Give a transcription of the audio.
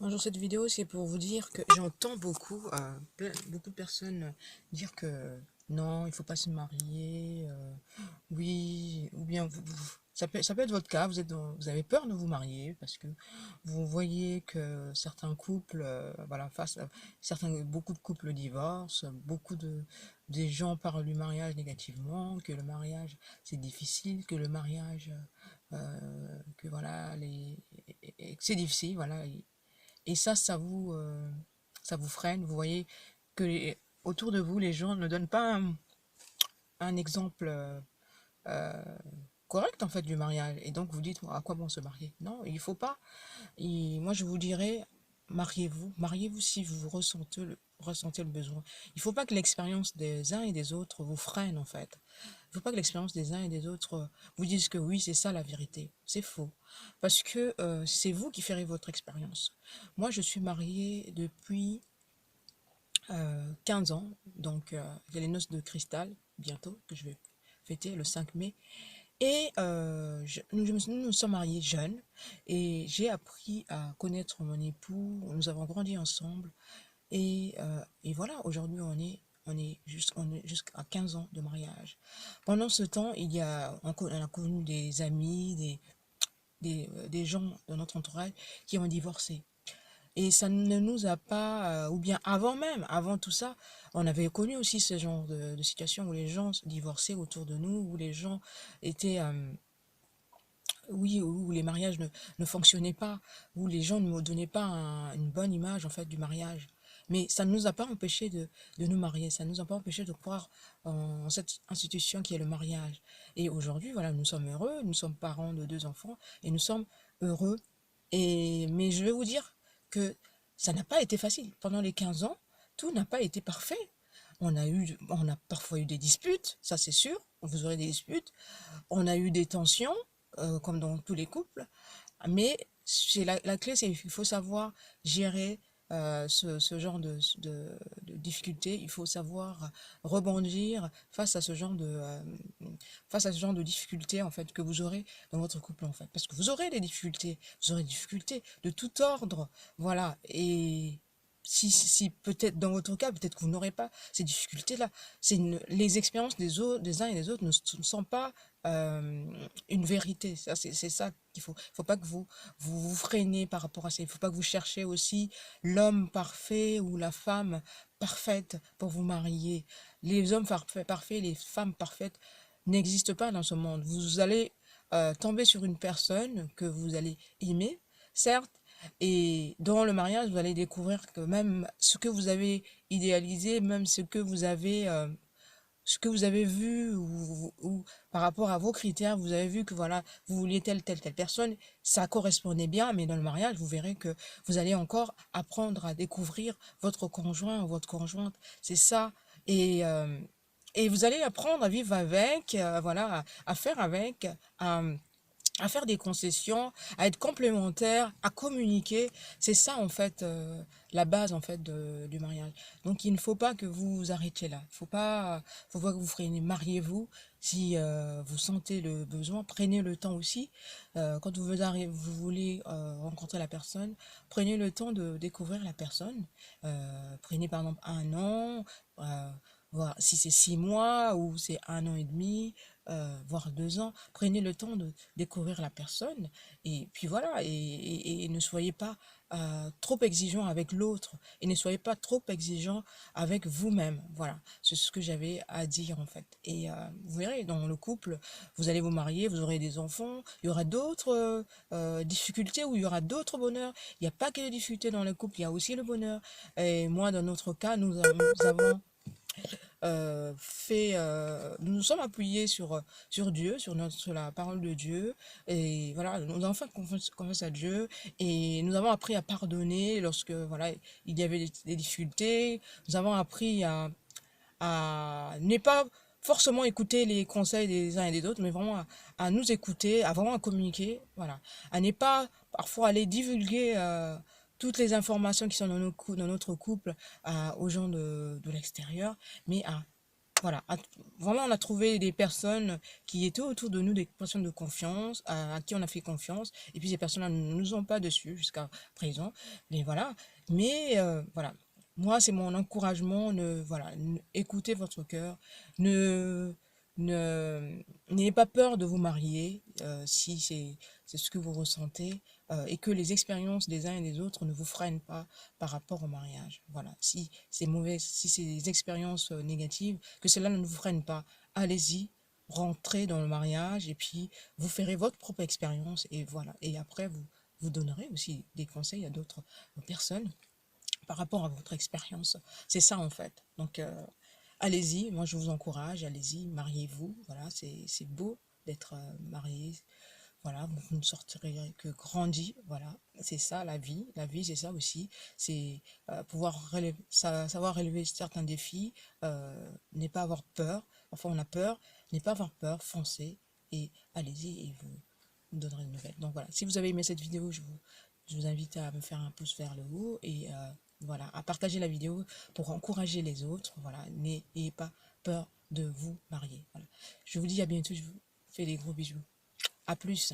Bonjour, cette vidéo, c'est pour vous dire que j'entends beaucoup, beaucoup de personnes dire que non, il faut pas se marier, oui, ou bien ça peut être votre cas, vous avez peur de vous marier parce que vous voyez que certains couples, voilà, beaucoup de couples divorcent, des gens parlent du mariage négativement, que le mariage c'est difficile, que le mariage, que voilà, et que c'est difficile, voilà. Et ça vous freine. Vous voyez que autour de vous, les gens ne donnent pas un exemple euh, correct en fait du mariage. Et donc vous dites, à quoi bon se marier? Non, il faut pas. Et moi, je vous dirais, mariez-vous. Mariez-vous si vous ressentez le besoin. Il faut pas que l'expérience des uns et des autres vous freine en fait. Il faut pas que l'expérience des uns et des autres vous dise que oui, c'est ça la vérité. C'est faux. Parce que c'est vous qui ferez votre expérience. Moi, je suis mariée depuis 15 ans. Donc, il y a les noces de cristal bientôt que je vais fêter le 5 mai. Et nous nous sommes mariés jeunes et j'ai appris à connaître mon époux. Nous avons grandi ensemble et voilà, aujourd'hui on est jusqu'à 15 ans de mariage. Pendant ce temps, on a connu des amis, des gens de notre entourage qui ont divorcé. Et ça ne nous a pas, ou bien avant même, avant tout ça, on avait connu aussi ce genre de situation où les gens divorçaient autour de nous, où les gens étaient, oui, où les mariages ne fonctionnaient pas, où les gens ne me donnaient pas une bonne image en fait du mariage. Mais ça ne nous a pas empêché de nous marier, ça ne nous a pas empêché de croire en cette institution qui est le mariage. Et aujourd'hui, voilà, nous sommes heureux, nous sommes parents de 2 enfants et nous sommes heureux. Mais je vais vous dire que ça n'a pas été facile. Pendant les 15 ans, tout n'a pas été parfait. On a parfois eu des disputes, ça c'est sûr, vous aurez des disputes. On a eu des tensions, comme dans tous les couples, mais la clé, c'est qu'il faut savoir gérer ce genre de difficultés. Il faut savoir rebondir face à ce genre de difficultés en fait que vous aurez dans votre couple en fait, parce que vous aurez des difficultés de tout ordre, voilà. Et si peut-être dans votre cas, peut-être que vous n'aurez pas ces difficultés-là. Les expériences des uns et des autres ne sont pas une vérité. Ça, c'est ça qu'il faut. Il faut pas que vous freinez par rapport à ça. Il faut pas que vous cherchiez aussi l'homme parfait ou la femme parfaite pour vous marier. Les hommes parfaits, les femmes parfaites n'existent pas dans ce monde. Vous allez tomber sur une personne que vous allez aimer, certes, et dans le mariage, vous allez découvrir que même ce que vous avez idéalisé, même ce que vous avez vu ou par rapport à vos critères, vous avez vu que voilà, vous vouliez telle personne, ça correspondait bien, mais dans le mariage, vous verrez que vous allez encore apprendre à découvrir votre conjoint ou votre conjointe. C'est ça. Et, euh, et vous allez apprendre à vivre avec, voilà, à faire avec, à, à faire des concessions, à être complémentaires, à communiquer. C'est ça, en fait, la base, en fait, du mariage. Donc, il ne faut pas que vous vous arrêtiez là. Faut pas que vous freinez. Mariez-vous si vous sentez le besoin. Prenez le temps aussi. Quand vous voulez rencontrer la personne, prenez le temps de découvrir la personne. Prenez, par exemple, un an, voir si c'est 6 mois ou c'est un an et demi, voire 2 ans. Prenez le temps de découvrir la personne et puis voilà, et ne soyez pas trop exigeant avec l'autre et ne soyez pas trop exigeant avec vous-même. Voilà, c'est ce que j'avais à dire en fait. Et vous verrez, dans le couple, vous allez vous marier, vous aurez des enfants, il y aura d'autres difficultés ou il y aura d'autres bonheurs. Il n'y a pas que les difficultés dans le couple, il y a aussi le bonheur. Et moi, dans notre cas, nous avons nous nous sommes appuyés sur Dieu, sur la parole de Dieu, et voilà, nous avons fait confiance à Dieu, et nous avons appris à pardonner lorsque, voilà, il y avait des difficultés, nous avons appris à ne pas forcément écouter les conseils des uns et des autres, mais vraiment à nous écouter, à vraiment à communiquer, voilà, à ne pas parfois aller divulguer toutes les informations qui sont dans notre couple aux gens de l'extérieur, mais à voilà, vraiment, on a trouvé des personnes qui étaient autour de nous, des personnes de confiance, à qui on a fait confiance. Et puis, ces personnes-là ne nous ont pas dessus jusqu'à présent. Mais voilà. Mais voilà. Moi, c'est mon encouragement. Voilà, écoutez votre cœur. Ne, n'ayez pas peur de vous marier si c'est ce que vous ressentez et que les expériences des uns et des autres ne vous freinent pas par rapport au mariage. Voilà. Si c'est mauvais, si c'est des expériences négatives, que cela ne vous freine pas. Allez-y, rentrez dans le mariage et puis vous ferez votre propre expérience et voilà. Et après, vous donnerez aussi des conseils à d'autres personnes par rapport à votre expérience. C'est ça en fait. Donc, allez-y, moi je vous encourage, allez-y, mariez-vous. Voilà, c'est beau d'être marié. Voilà, vous ne sortirez que grandi. Voilà, c'est ça la vie. La vie, c'est ça aussi. C'est savoir relever certains défis, n'est pas avoir peur. Parfois, on a peur, n'est pas avoir peur, foncez et allez-y et vous donnerez de nouvelles. Donc voilà, si vous avez aimé cette vidéo, je vous invite à me faire un pouce vers le haut et voilà, à partager la vidéo pour encourager les autres. Voilà, n'ayez pas peur de vous marier. Voilà. Je vous dis à bientôt, je vous fais des gros bisous. À plus.